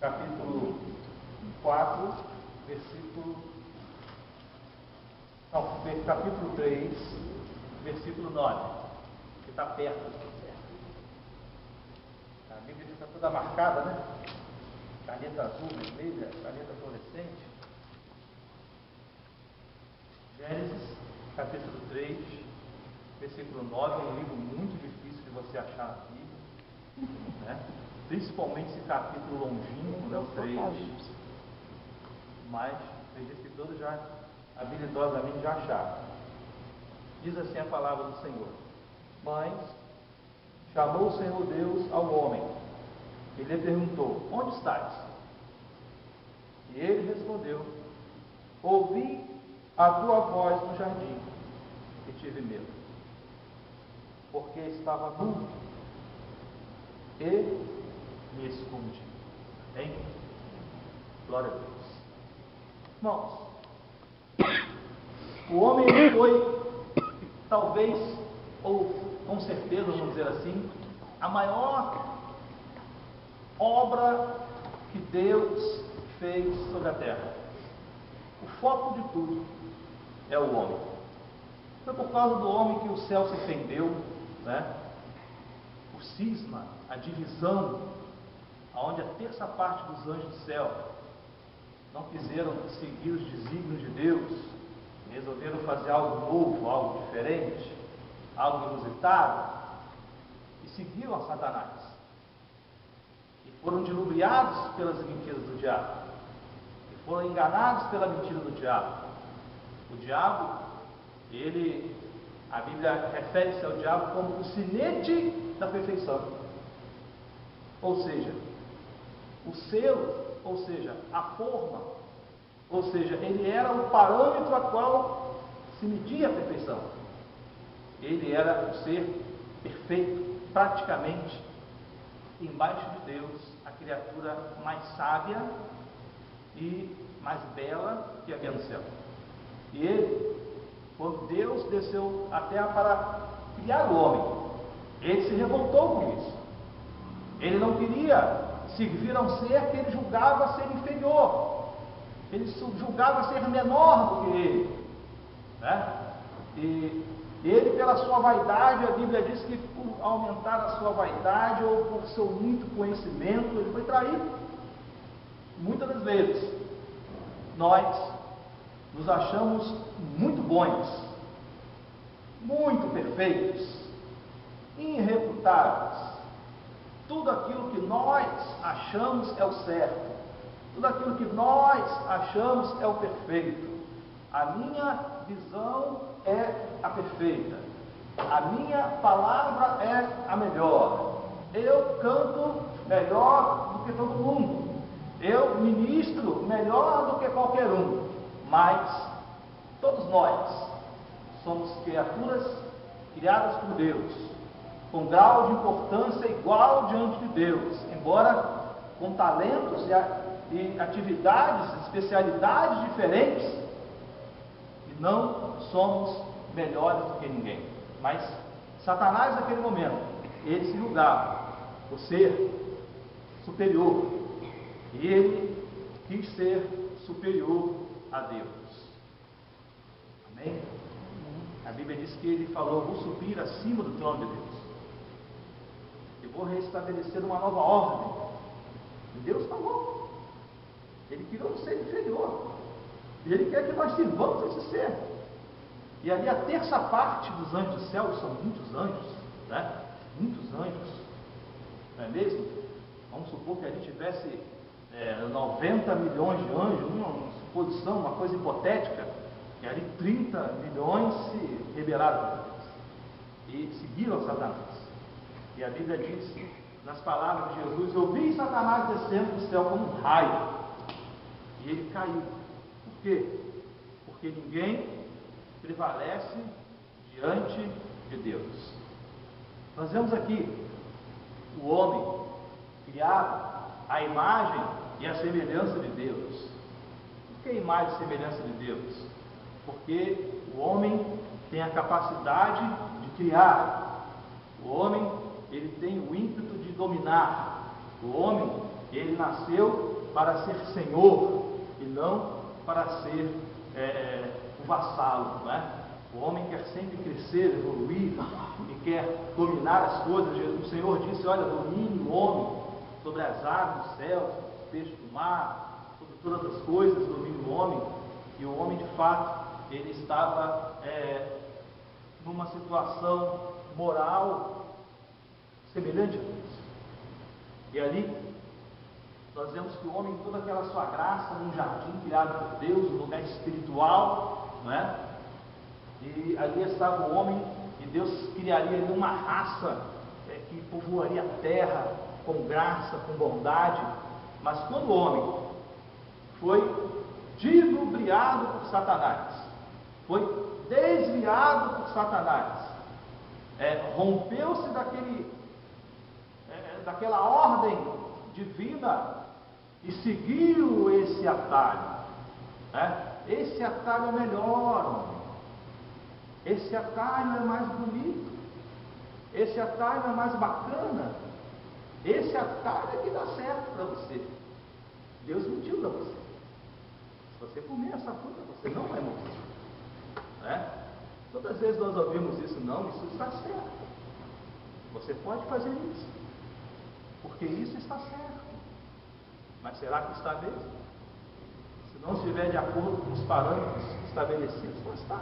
capítulo 4, capítulo 3, versículo 9, que está perto. A Bíblia está toda marcada, né? Caneta azul, vermelha, caneta fluorescente. Gênesis, capítulo 3, versículo 9, é um livro muito difícil de você achar na Bíblia, né? Principalmente esse capítulo longínquo, né, o 3, mas acredito que todos já habilidosamente já acharam. Diz assim a palavra do Senhor: Mas chamou o Senhor Deus ao homem e lhe perguntou: onde estás? E ele respondeu: ouvi a tua voz no jardim e tive medo, porque estava nu e me escondi. Amém? Glória a Deus. Irmãos, o homem foi, talvez, ou com certeza, vamos dizer assim, a maior obra que Deus fez sobre a terra. O foco de tudo é o homem. Foi por causa do homem que o céu se fendeu, né? O cisma, a divisão, onde a terça parte dos anjos do céu não quiseram seguir os desígnios de Deus, resolveram fazer algo novo, algo diferente, algo inusitado, e seguiram a Satanás. E foram diluviados pelas mentiras do diabo. E foram enganados pela mentira do diabo. O diabo, a Bíblia refere-se ao diabo como o sinete da perfeição. Ou seja, o selo, ou seja, a forma, ou seja, ele era o parâmetro a qual se media a perfeição. Ele era o ser perfeito, praticamente, embaixo de Deus, a criatura mais sábia e mais bela que havia no céu. E ele, quando Deus desceu à terra para criar o homem, ele se revoltou com isso. Ele não queria servir a um ser que ele julgava ser inferior. Ele julgava ser menor do que ele, né? E ele, pela sua vaidade, a Bíblia diz que por aumentar a sua vaidade ou por seu muito conhecimento, ele foi traído. Muitas das vezes nós nos achamos muito bons, muito perfeitos, irrefutáveis. Tudo aquilo que nós achamos é o certo, tudo aquilo que nós achamos é o perfeito. A minha visão é a perfeita, a minha palavra é a melhor, eu canto melhor do que todo mundo, eu ministro melhor do que qualquer um. Mas todos nós somos criaturas criadas por Deus, com grau de importância igual diante de Deus, embora com talentos e atividades, especialidades diferentes, e não somos melhores do que ninguém. Mas Satanás, naquele momento, ele se julgava o ser superior, e ele quis ser superior a Deus. Amém? A Bíblia diz que ele falou: vou subir acima do trono de Deus, eu vou restabelecer uma nova ordem. E Deus falou. Ele criou um ser inferior, e ele quer que nós sirvamos esse ser. E ali a terça parte dos anjos do céu, são muitos anjos, né? Muitos anjos, não é mesmo? Vamos supor que a gente tivesse 90 milhões de anjos, uma suposição, uma coisa hipotética, e ali 30 milhões se rebelaram contra Deus e seguiram a Satanás. E a Bíblia diz, nas palavras de Jesus: eu vi Satanás descendo do céu como um raio, e ele caiu. Por quê? Porque ninguém prevalece diante de Deus. Nós vemos aqui o homem criado à imagem e à semelhança de Deus. Por que a imagem e semelhança de Deus? Porque o homem tem a capacidade de criar. O homem, ele tem o ímpeto de dominar. O homem, ele nasceu para ser senhor e não para ser o vassalo, não é? O homem quer sempre crescer, evoluir e quer dominar as coisas. O Senhor disse: olha, domine o homem sobre as aves dos céus, sobre os peixes do mar, sobre todas as coisas, domine o homem. E o homem, de fato, ele estava numa situação moral semelhante a Deus. E ali nós vemos que o homem, toda aquela sua graça, num jardim criado por Deus, um lugar espiritual, não é? E ali estava o homem, e Deus criaria ali uma raça que povoaria a terra com graça, com bondade. Mas quando o homem foi dilubriado por Satanás, foi desviado por Satanás, rompeu-se daquela ordem divina e seguiu esse atalho. Esse atalho é melhor, homem. Esse atalho é mais bonito. Esse atalho é mais bacana. Esse atalho é que dá certo para você. Deus mentiu para você. Se você comer essa fruta, você não vai morrer. Todas as vezes nós ouvimos isso: não, isso está certo. Você pode fazer isso, porque isso está certo. Mas será que está mesmo? Se não estiver de acordo com os parâmetros estabelecidos, não está.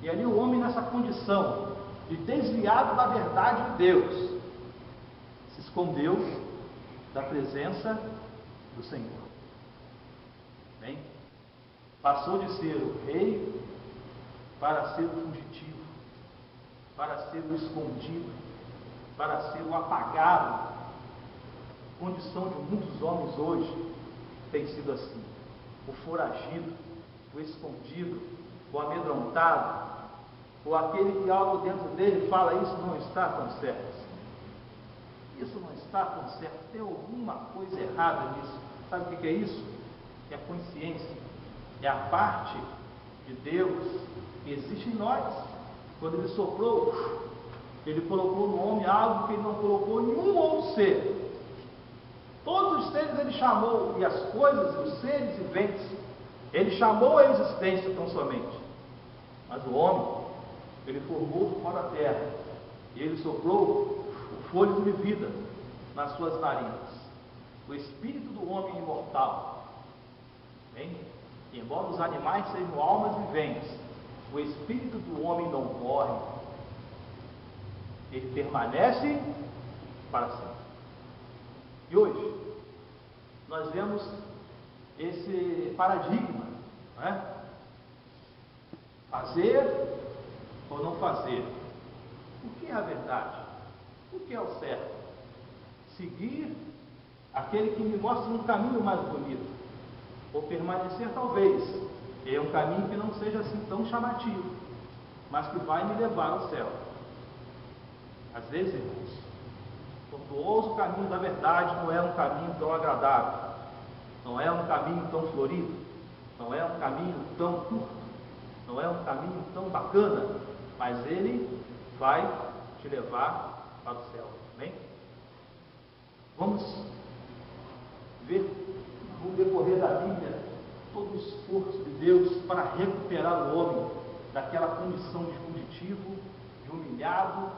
E ali o homem, nessa condição de desviado da verdade de Deus, se escondeu da presença do Senhor. Bem, passou de ser o rei para ser o fugitivo, para ser o escondido, para ser o apagado. A condição de muitos homens hoje tem sido assim: o foragido, o escondido, o amedrontado, ou aquele que algo dentro dele fala: isso não está tão certo, isso não está tão certo, tem alguma coisa errada nisso. Sabe o que é isso? É a consciência, é a parte de Deus que existe em nós. Quando Ele soprou, Ele colocou no homem algo que Ele não colocou em nenhum outro ser. Todos os seres Ele chamou, e as coisas, e os seres viventes, Ele chamou a existência tão somente. Mas o homem, Ele formou fora da terra, e Ele soprou o fôlego de vida nas suas narinas. O espírito do homem é imortal. Bem, embora os animais sejam almas viventes, o espírito do homem não morre. Ele permanece para sempre. E hoje nós vemos esse paradigma, não é? Fazer ou não fazer? O que é a verdade? O que é o certo? Seguir aquele que me mostra um caminho mais bonito, ou permanecer talvez em um caminho que não seja assim tão chamativo, mas que vai me levar ao céu. Às vezes, irmãos, tortuoso o caminho da verdade não é um caminho tão agradável, não é um caminho tão florido, não é um caminho tão curto, não é um caminho tão bacana, mas ele vai te levar para o céu. Amém? Vamos ver no decorrer da Bíblia todo o esforço de Deus para recuperar o homem daquela condição de fugitivo, de humilhado,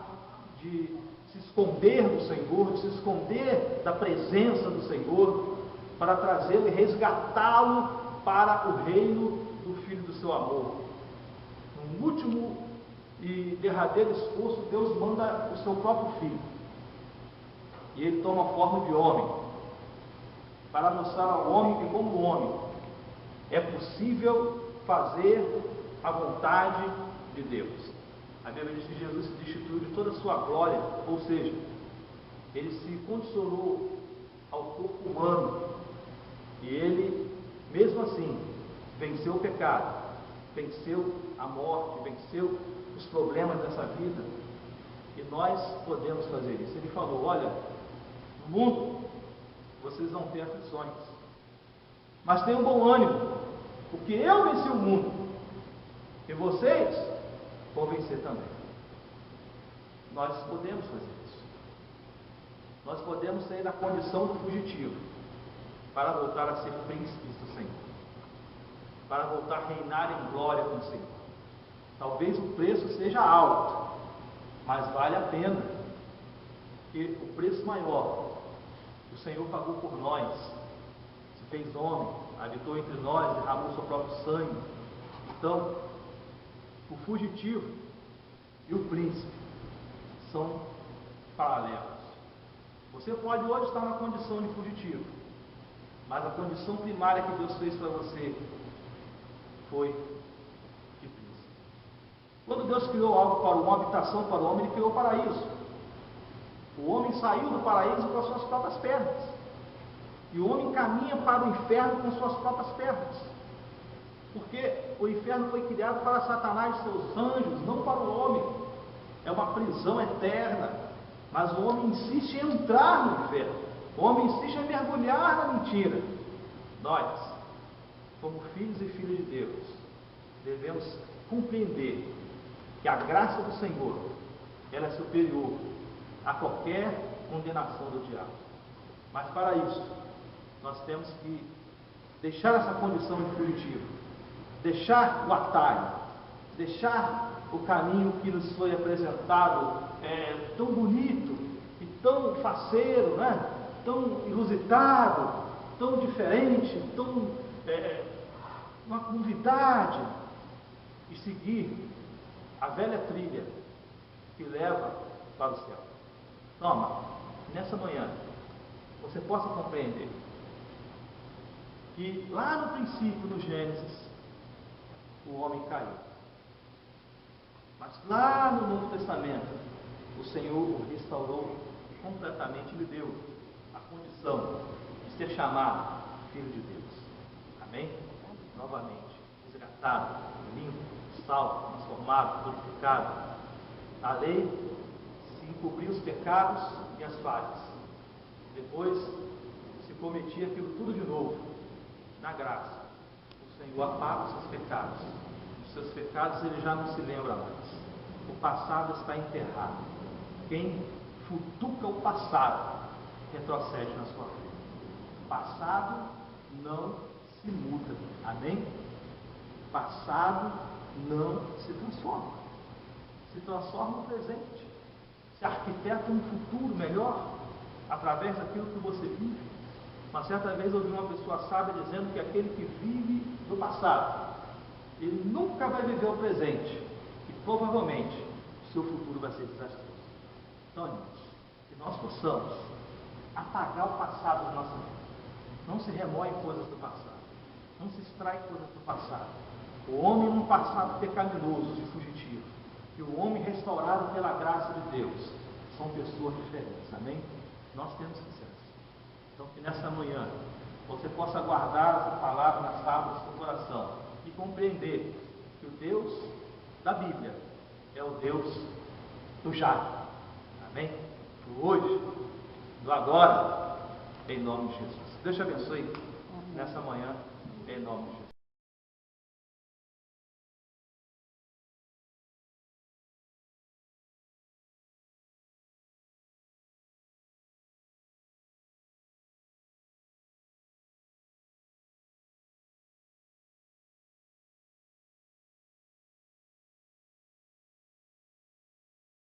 de se esconder do Senhor, de se esconder da presença do Senhor, para trazê-lo e resgatá-lo para o reino do Filho do seu amor. No último e derradeiro esforço, Deus manda o seu próprio Filho, e ele toma a forma de homem, para mostrar ao homem que, como homem, é possível fazer a vontade de Deus. A Bíblia diz que Jesus se destituiu de toda a sua glória, ou seja, ele se condicionou ao corpo humano, e ele, mesmo assim, venceu o pecado, venceu a morte, venceu os problemas dessa vida, e nós podemos fazer isso. Ele falou: olha, no mundo vocês vão ter aflições, mas tenham bom ânimo, porque eu venci o mundo, e vocês vão vencer também. Nós podemos fazer isso. Nós podemos sair da condição do fugitivo para voltar a ser príncipes do Senhor, para voltar a reinar em glória com o Senhor. Talvez o preço seja alto, mas vale a pena, porque o preço maior que o Senhor pagou por nós, se fez homem, habitou entre nós, derramou seu próprio sangue. Então, o fugitivo e o príncipe são paralelos. Você pode hoje estar na condição de fugitivo, mas a condição primária que Deus fez para você foi de príncipe. Quando Deus criou algo para uma habitação para o homem, Ele criou o paraíso. O homem saiu do paraíso com as suas próprias pernas, e o homem caminha para o inferno com suas próprias pernas, porque o inferno foi criado para Satanás e seus anjos, não para o homem. É uma prisão eterna, mas o homem insiste em entrar no inferno, o homem insiste em mergulhar na mentira. Nós, como filhos e filhas de Deus, devemos compreender que a graça do Senhor, ela é superior a qualquer condenação do diabo. Mas para isso, nós temos que deixar essa condição de fugitivo, deixar o atalho, deixar o caminho que nos foi apresentado, tão bonito e tão faceiro, né? Tão inusitado, tão diferente, tão uma novidade, e seguir a velha trilha que leva para o céu. Toma, nessa manhã, você possa compreender que lá no princípio, no Gênesis, o homem caiu. Mas lá no Novo Testamento, o Senhor o restaurou completamente, lhe deu a condição de ser chamado Filho de Deus. Amém? Novamente, resgatado, limpo, salvo, transformado, purificado. A lei se encobria os pecados e as falhas. Depois se cometia aquilo tudo de novo. Na graça, o Senhor apaga os seus pecados. Os seus pecados Ele já não se lembra mais. O passado está enterrado. Quem futuca o passado retrocede na sua vida. O passado não se muda. Amém? O passado não se transforma. Se transforma no presente. Se arquiteta um futuro melhor através daquilo que você vive. Uma certa vez eu ouvi uma pessoa sábia dizendo que aquele que vive no passado, ele nunca vai viver o presente, e provavelmente o seu futuro vai ser desastroso. Então, irmãos, que nós possamos apagar o passado da nossa vida. Não se remoem coisas do passado, não se extrai coisas do passado. O homem num passado pecaminoso e fugitivo, e o homem restaurado pela graça de Deus, são pessoas diferentes. Amém? Nós temos que ser assim. Então, que nessa manhã você possa guardar essa palavra nas tábuas do seu coração e compreender que o Deus da Bíblia é o Deus do já. Amém? Do hoje, do agora, em nome de Jesus. Deus te abençoe nessa manhã, em nome de Jesus.